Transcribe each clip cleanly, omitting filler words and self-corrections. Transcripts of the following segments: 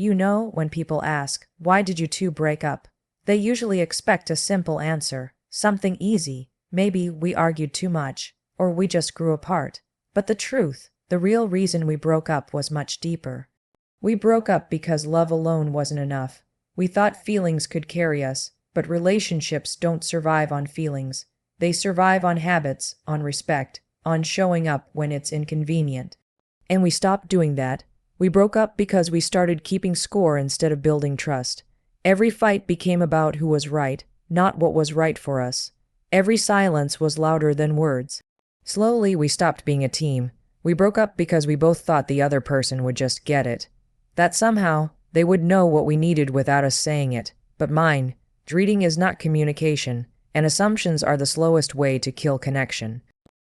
You know, when people ask, "Why did you two break up?" They usually expect a simple answer, something easy. Maybe we argued too much, or we just grew apart. But the truth, the real reason we broke up was much deeper. We broke up because love alone wasn't enough. We thought feelings could carry us, but relationships don't survive on feelings. They survive on habits, on respect, on showing up when it's inconvenient. And we stopped doing that. We broke up because we started keeping score instead of building trust. Every fight became about who was right, not what was right for us. Every silence was louder than words. Slowly, we stopped being a team. We broke up because we both thought the other person would just get it. That somehow, they would know what we needed without us saying it. But mine, reading is not communication, and assumptions are the slowest way to kill connection.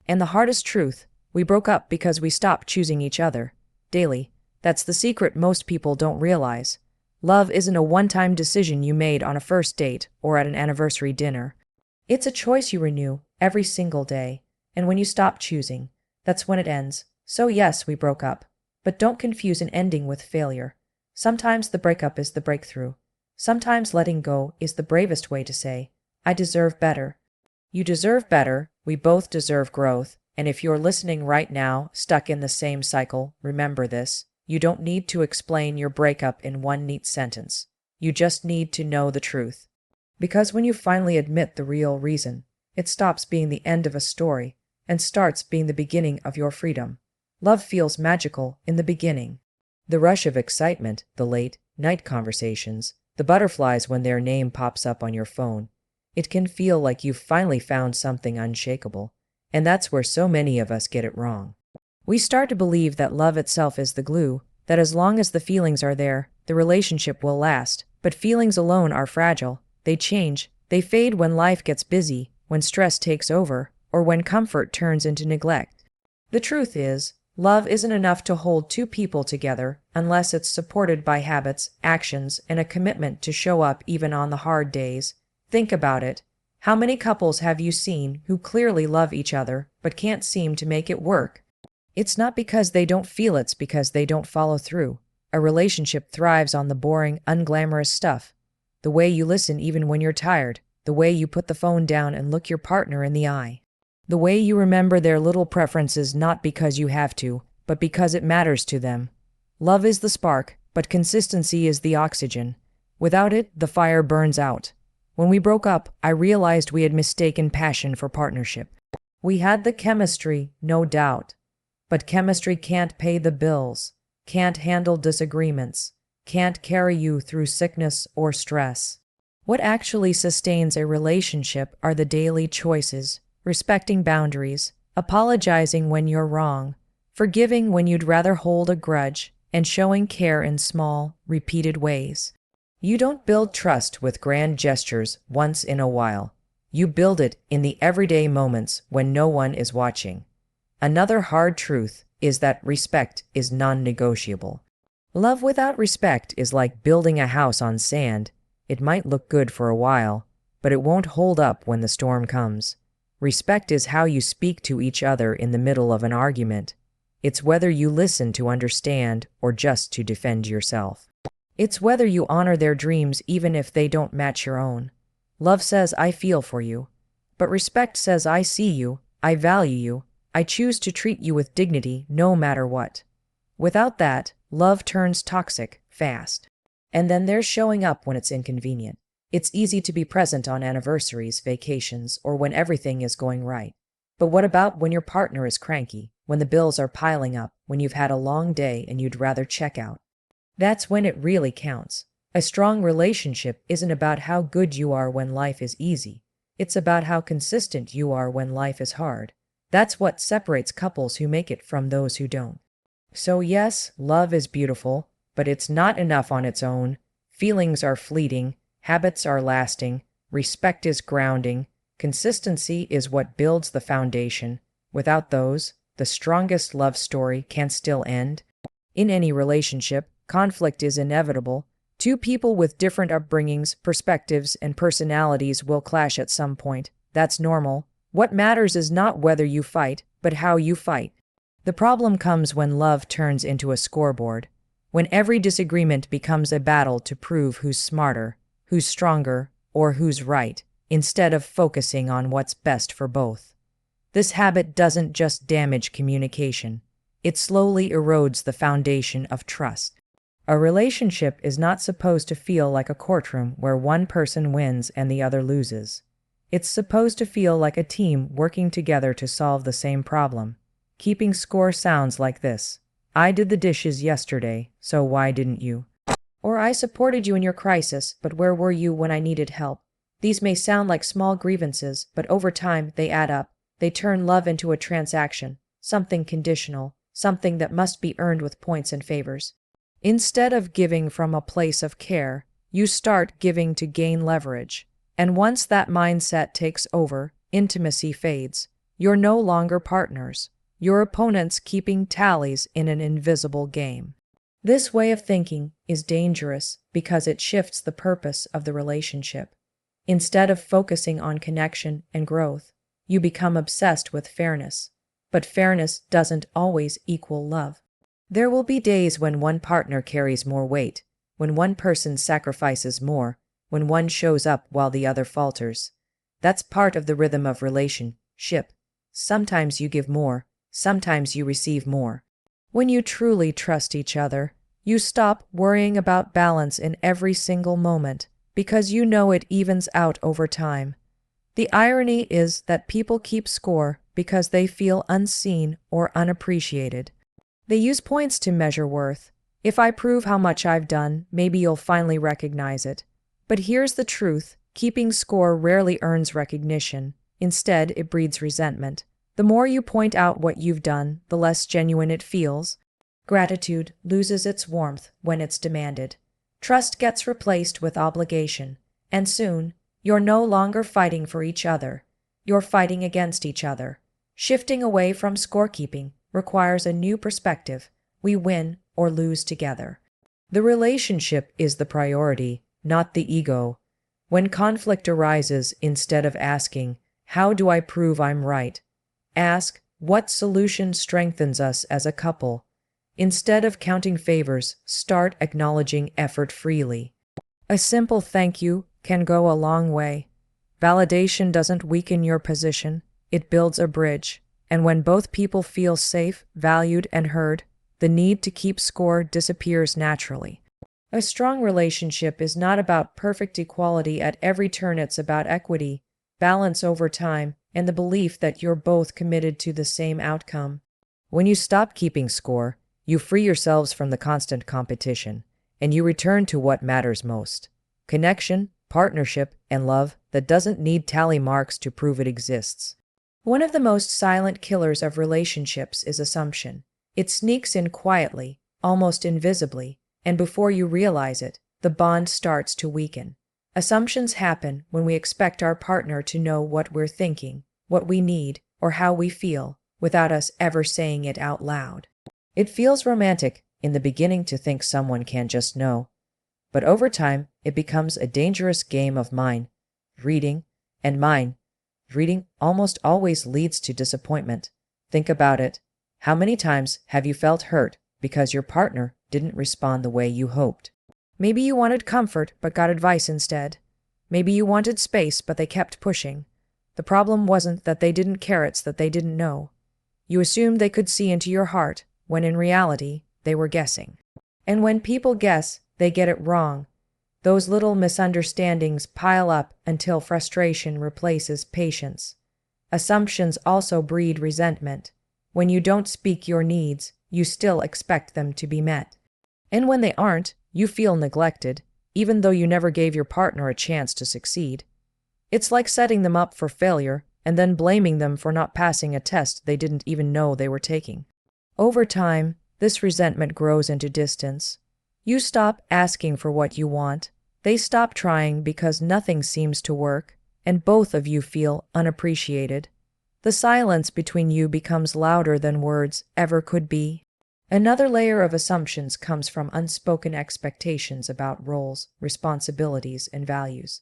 And the hardest truth, we broke up because we stopped choosing each other. Daily. That's the secret most people don't realize. Love isn't a one-time decision you made on a first date or at an anniversary dinner. It's a choice you renew every single day. And when you stop choosing, that's when it ends. So yes, we broke up. But don't confuse an ending with failure. Sometimes the breakup is the breakthrough. Sometimes letting go is the bravest way to say, "I deserve better." You deserve better, we both deserve growth, and if you're listening right now, stuck in the same cycle, remember this. You don't need to explain your breakup in one neat sentence. You just need to know the truth. Because when you finally admit the real reason, it stops being the end of a story and starts being the beginning of your freedom. Love feels magical in the beginning. The rush of excitement, the late night conversations, the butterflies when their name pops up on your phone. It can feel like you've finally found something unshakable, and that's where so many of us get it wrong. We start to believe that love itself is the glue, that as long as the feelings are there, the relationship will last. But feelings alone are fragile. They change. They fade when life gets busy, when stress takes over, or when comfort turns into neglect. The truth is, love isn't enough to hold two people together unless it's supported by habits, actions, and a commitment to show up even on the hard days. Think about it. How many couples have you seen who clearly love each other but can't seem to make it work? It's not because they don't feel, it's because they don't follow through. A relationship thrives on the boring, unglamorous stuff. The way you listen even when you're tired. The way you put the phone down and look your partner in the eye. The way you remember their little preferences not because you have to, but because it matters to them. Love is the spark, but consistency is the oxygen. Without it, the fire burns out. When we broke up, I realized we had mistaken passion for partnership. We had the chemistry, no doubt. But chemistry can't pay the bills, can't handle disagreements, can't carry you through sickness or stress. What actually sustains a relationship are the daily choices, respecting boundaries, apologizing when you're wrong, forgiving when you'd rather hold a grudge, and showing care in small, repeated ways. You don't build trust with grand gestures once in a while. You build it in the everyday moments when no one is watching. Another hard truth is that respect is non-negotiable. Love without respect is like building a house on sand. It might look good for a while, but it won't hold up when the storm comes. Respect is how you speak to each other in the middle of an argument. It's whether you listen to understand or just to defend yourself. It's whether you honor their dreams even if they don't match your own. Love says, "I feel for you." But respect says, "I see you, I value you, I choose to treat you with dignity no matter what." Without that, love turns toxic fast. And then there's showing up when it's inconvenient. It's easy to be present on anniversaries, vacations, or when everything is going right. But what about when your partner is cranky, when the bills are piling up, when you've had a long day and you'd rather check out? That's when it really counts. A strong relationship isn't about how good you are when life is easy. It's about how consistent you are when life is hard. That's what separates couples who make it from those who don't. So yes, love is beautiful, but it's not enough on its own. Feelings are fleeting, habits are lasting, respect is grounding, consistency is what builds the foundation. Without those, the strongest love story can still end. In any relationship, conflict is inevitable. Two people with different upbringings, perspectives, and personalities will clash at some point. That's normal. What matters is not whether you fight, but how you fight. The problem comes when love turns into a scoreboard. When every disagreement becomes a battle to prove who's smarter, who's stronger, or who's right, instead of focusing on what's best for both. This habit doesn't just damage communication, it slowly erodes the foundation of trust. A relationship is not supposed to feel like a courtroom where one person wins and the other loses. It's supposed to feel like a team working together to solve the same problem. Keeping score sounds like this: I did the dishes yesterday, so why didn't you? Or I supported you in your crisis, but where were you when I needed help? These may sound like small grievances, but over time they add up. They turn love into a transaction, something conditional, something that must be earned with points and favors. Instead of giving from a place of care, you start giving to gain leverage. And once that mindset takes over, intimacy fades. You're no longer partners. You're opponents keeping tallies in an invisible game. This way of thinking is dangerous because it shifts the purpose of the relationship. Instead of focusing on connection and growth, you become obsessed with fairness. But fairness doesn't always equal love. There will be days when one partner carries more weight, when one person sacrifices more, when one shows up while the other falters. That's part of the rhythm of relationship. Sometimes you give more, sometimes you receive more. When you truly trust each other, you stop worrying about balance in every single moment because you know it evens out over time. The irony is that people keep score because they feel unseen or unappreciated. They use points to measure worth. If I prove how much I've done, maybe you'll finally recognize it. But here's the truth: keeping score rarely earns recognition. Instead, it breeds resentment. The more you point out what you've done, the less genuine it feels. Gratitude loses its warmth when it's demanded. Trust gets replaced with obligation. And soon, you're no longer fighting for each other. You're fighting against each other. Shifting away from scorekeeping requires a new perspective. We win or lose together. The relationship is the priority, not the ego. When conflict arises, instead of asking, "How do I prove I'm right?" ask, "What solution strengthens us as a couple?" Instead of counting favors, start acknowledging effort freely. A simple thank you can go a long way. Validation doesn't weaken your position, it builds a bridge. And when both people feel safe, valued, and heard, the need to keep score disappears naturally. A strong relationship is not about perfect equality at every turn, it's about equity, balance over time, and the belief that you're both committed to the same outcome. When you stop keeping score, you free yourselves from the constant competition, and you return to what matters most: connection, partnership, and love that doesn't need tally marks to prove it exists. One of the most silent killers of relationships is assumption. It sneaks in quietly, almost invisibly, and before you realize it, the bond starts to weaken. Assumptions happen when we expect our partner to know what we're thinking, what we need, or how we feel, without us ever saying it out loud. It feels romantic in the beginning to think someone can just know, but over time, it becomes a dangerous game of mind reading, and mind reading almost always leads to disappointment. Think about it. How many times have you felt hurt because your partner didn't respond the way you hoped? Maybe you wanted comfort but got advice instead. Maybe you wanted space but they kept pushing. The problem wasn't that they didn't care, it's that they didn't know. You assumed they could see into your heart, when in reality, they were guessing. And when people guess, they get it wrong. Those little misunderstandings pile up until frustration replaces patience. Assumptions also breed resentment. When you don't speak your needs, you still expect them to be met. And when they aren't, you feel neglected, even though you never gave your partner a chance to succeed. It's like setting them up for failure and then blaming them for not passing a test they didn't even know they were taking. Over time, this resentment grows into distance. You stop asking for what you want, they stop trying because nothing seems to work, and both of you feel unappreciated. The silence between you becomes louder than words ever could be. Another layer of assumptions comes from unspoken expectations about roles, responsibilities, and values.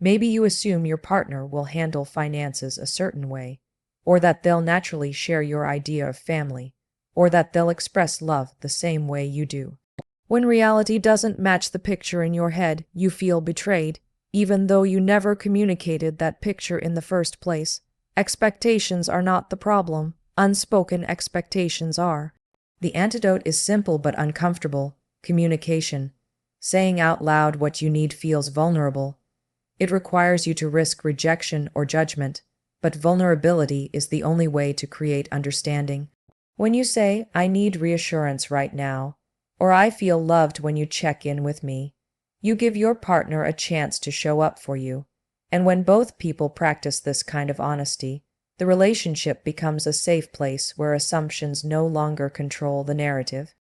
Maybe you assume your partner will handle finances a certain way, or that they'll naturally share your idea of family, or that they'll express love the same way you do. When reality doesn't match the picture in your head, you feel betrayed, even though you never communicated that picture in the first place. Expectations are not the problem. Unspoken expectations are. The antidote is simple but uncomfortable: communication. Saying out loud what you need feels vulnerable. It requires you to risk rejection or judgment, but vulnerability is the only way to create understanding. When you say, "I need reassurance right now," or "I feel loved when you check in with me," you give your partner a chance to show up for you. And when both people practice this kind of honesty, the relationship becomes a safe place where assumptions no longer control the narrative.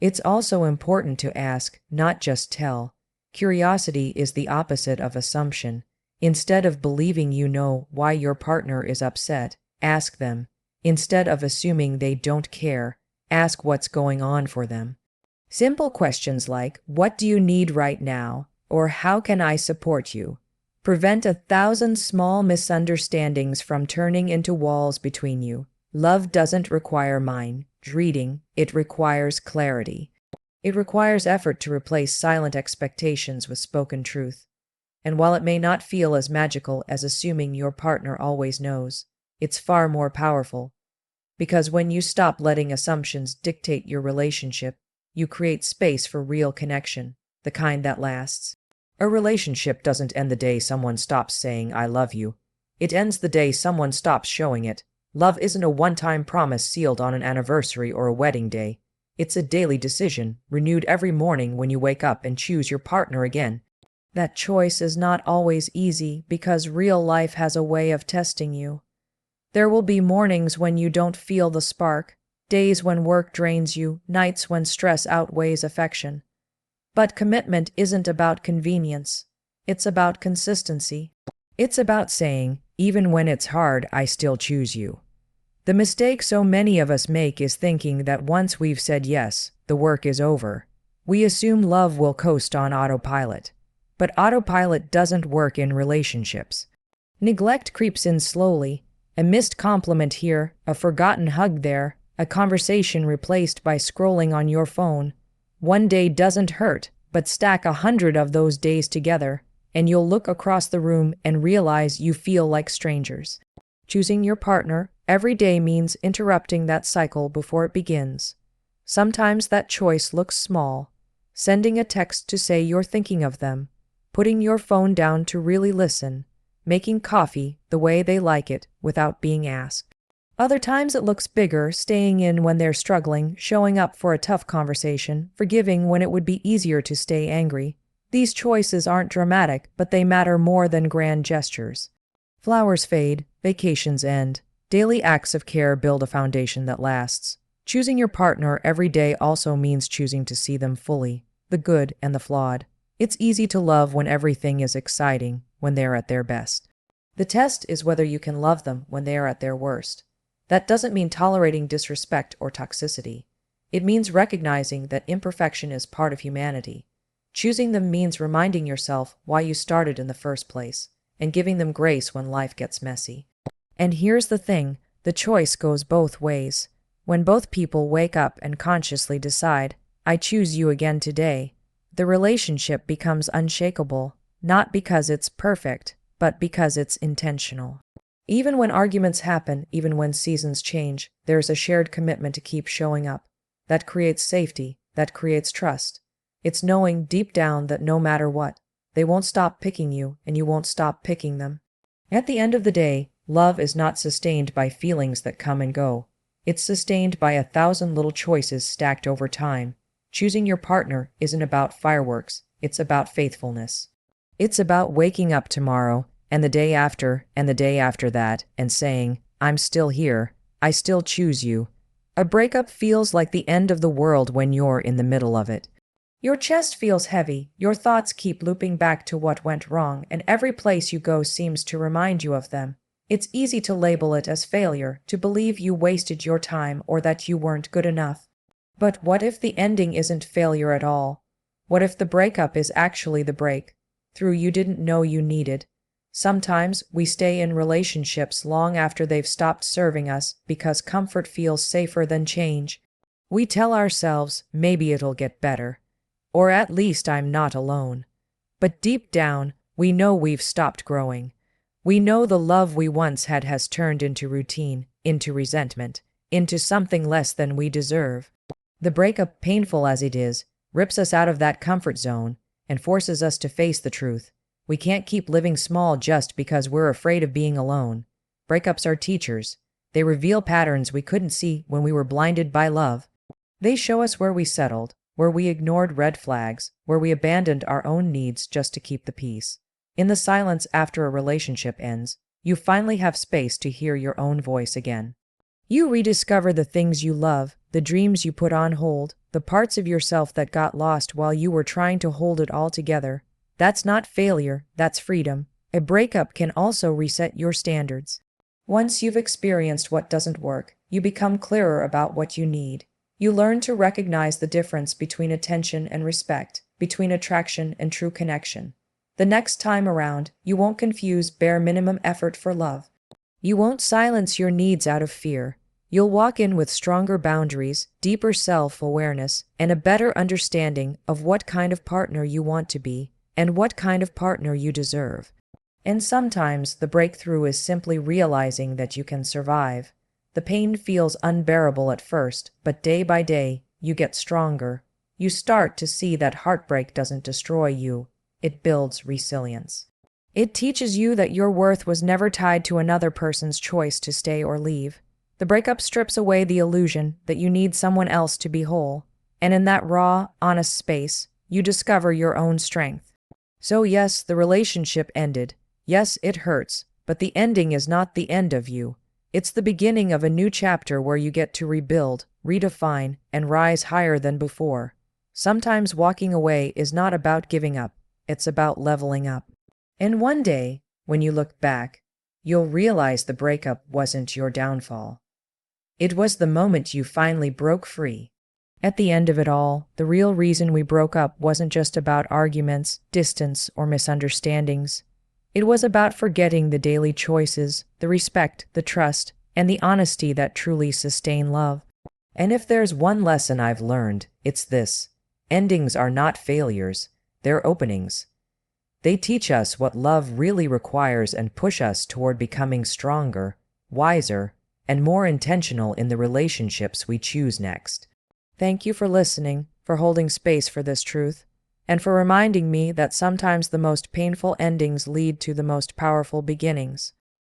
It's also important to ask, not just tell. Curiosity is the opposite of assumption. Instead of believing you know why your partner is upset, ask them. Instead of assuming they don't care, ask what's going on for them. Simple questions like, "What do you need right now?" or "How can I support you?" prevent 1,000 small misunderstandings from turning into walls between you. Love doesn't require mind reading, it requires clarity. It requires effort to replace silent expectations with spoken truth. And while it may not feel as magical as assuming your partner always knows, it's far more powerful. Because when you stop letting assumptions dictate your relationship, you create space for real connection, the kind that lasts. A relationship doesn't end the day someone stops saying "I love you." It ends the day someone stops showing it. Love isn't a one-time promise sealed on an anniversary or a wedding day. It's a daily decision, renewed every morning when you wake up and choose your partner again. That choice is not always easy because real life has a way of testing you. There will be mornings when you don't feel the spark, days when work drains you, nights when stress outweighs affection. But commitment isn't about convenience. It's about consistency. It's about saying, "Even when it's hard, I still choose you." The mistake so many of us make is thinking that once we've said yes, the work is over. We assume love will coast on autopilot. But autopilot doesn't work in relationships. Neglect creeps in slowly. A missed compliment here, a forgotten hug there, a conversation replaced by scrolling on your phone. One day doesn't hurt, but stack 100 of those days together, and you'll look across the room and realize you feel like strangers. Choosing your partner every day means interrupting that cycle before it begins. Sometimes that choice looks small: sending a text to say you're thinking of them, putting your phone down to really listen, making coffee the way they like it without being asked. Other times it looks bigger: staying in when they're struggling, showing up for a tough conversation, forgiving when it would be easier to stay angry. These choices aren't dramatic, but they matter more than grand gestures. Flowers fade, vacations end. Daily acts of care build a foundation that lasts. Choosing your partner every day also means choosing to see them fully, the good and the flawed. It's easy to love when everything is exciting, when they're at their best. The test is whether you can love them when they are at their worst. That doesn't mean tolerating disrespect or toxicity. It means recognizing that imperfection is part of humanity. Choosing them means reminding yourself why you started in the first place, and giving them grace when life gets messy. And here's the thing: the choice goes both ways. When both people wake up and consciously decide, "I choose you again today," the relationship becomes unshakable, not because it's perfect, but because it's intentional. Even when arguments happen, even when seasons change, there's a shared commitment to keep showing up. That creates safety, that creates trust. It's knowing deep down that no matter what, they won't stop picking you and you won't stop picking them. At the end of the day, love is not sustained by feelings that come and go. It's sustained by 1,000 little choices stacked over time. Choosing your partner isn't about fireworks, it's about faithfulness. It's about waking up tomorrow and the day after and the day after that and saying, "I'm still here, I still choose you." A breakup feels like the end of the world when you're in the middle of it. Your chest feels heavy, your thoughts keep looping back to what went wrong, and every place you go seems to remind you of them. It's easy to label it as failure, to believe you wasted your time or that you weren't good enough. But what if the ending isn't failure at all? What if the breakup is actually the break through you didn't know you needed? Sometimes we stay in relationships long after they've stopped serving us because comfort feels safer than change. We tell ourselves, maybe it'll get better. Or at least I'm not alone. But deep down, we know we've stopped growing. We know the love we once had has turned into routine, into resentment, into something less than we deserve. The breakup, painful as it is, rips us out of that comfort zone and forces us to face the truth. We can't keep living small just because we're afraid of being alone. Breakups are teachers. They reveal patterns we couldn't see when we were blinded by love. They show us where we settled, where we ignored red flags, where we abandoned our own needs just to keep the peace. In the silence after a relationship ends, you finally have space to hear your own voice again. You rediscover the things you love, the dreams you put on hold, the parts of yourself that got lost while you were trying to hold it all together. That's not failure, that's freedom. A breakup can also reset your standards. Once you've experienced what doesn't work, you become clearer about what you need. You learn to recognize the difference between attention and respect, between attraction and true connection. The next time around, you won't confuse bare minimum effort for love. You won't silence your needs out of fear. You'll walk in with stronger boundaries, deeper self-awareness, and a better understanding of what kind of partner you want to be and what kind of partner you deserve. And sometimes the breakthrough is simply realizing that you can survive. The pain feels unbearable at first, but day by day, you get stronger. You start to see that heartbreak doesn't destroy you. It builds resilience. It teaches you that your worth was never tied to another person's choice to stay or leave. The breakup strips away the illusion that you need someone else to be whole. And in that raw, honest space, you discover your own strength. So yes, the relationship ended. Yes, it hurts, but the ending is not the end of you. It's the beginning of a new chapter where you get to rebuild, redefine, and rise higher than before. Sometimes walking away is not about giving up, it's about leveling up. And one day, when you look back, you'll realize the breakup wasn't your downfall. It was the moment you finally broke free. At the end of it all, the real reason we broke up wasn't just about arguments, distance, or misunderstandings. It was about forgetting the daily choices, the respect, the trust, and the honesty that truly sustain love. And if there's one lesson I've learned, it's this. Endings are not failures, they're openings. They teach us what love really requires and push us toward becoming stronger, wiser, and more intentional in the relationships we choose next. Thank you for listening, for holding space for this truth, and for reminding me that sometimes the most painful endings lead to the most powerful beginnings.